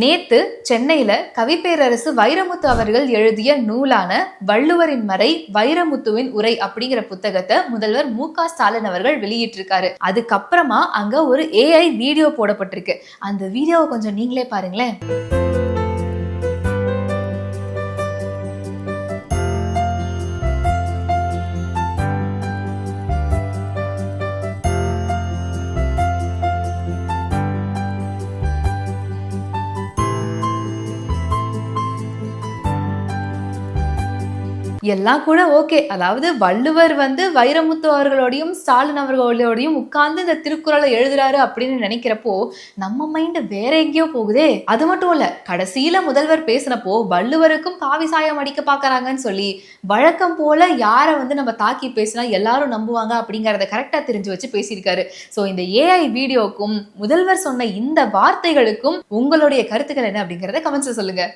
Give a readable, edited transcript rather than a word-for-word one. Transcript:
நேத்து சென்னையில கவிப்பேரரசு வைரமுத்து அவர்கள் எழுதிய நூலான வள்ளுவரின் மறை வைரமுத்துவின் உரை அப்படிங்கிற புத்தகத்தை முதல்வர் மு.க.ஸ்டாலின் அவர்கள் வெளியிட்டிருக்காரு. அதுக்கப்புறமா அங்க ஒரு AI வீடியோ போடப்பட்டிருக்கு. அந்த வீடியோவை கொஞ்சம் நீங்களே பாருங்களேன். எல்லாம் கூட ஓகே. அதாவது வள்ளுவர் வைரமுத்து அவர்களோடையும் ஸ்டாலின் அவர்களோடையும் உட்கார்ந்து இந்த திருக்குறளை எழுதுறாரு அப்படின்னு நினைக்கிறப்போ நம்ம மைண்ட் வேற எங்கேயோ போகுதே. அது மட்டும் இல்ல, கடைசியில முதல்வர் பேசினப்போ வள்ளுவருக்கும் காவி சாயம் அடிக்க பாக்குறாங்கன்னு சொல்லி வழக்கம் போல யார நம்ம தாக்கி பேசினா எல்லாரும் நம்புவாங்க அப்படிங்கறத கரெக்டா தெரிஞ்சு வச்சு பேசியிருக்காரு. சோ இந்த AI வீடியோக்கும் முதல்வர் சொன்ன இந்த வார்த்தைகளுக்கும் உங்களுடைய கருத்துக்கள் என்ன அப்படிங்கறத கமெண்ட்ஸ்ல சொல்லுங்க.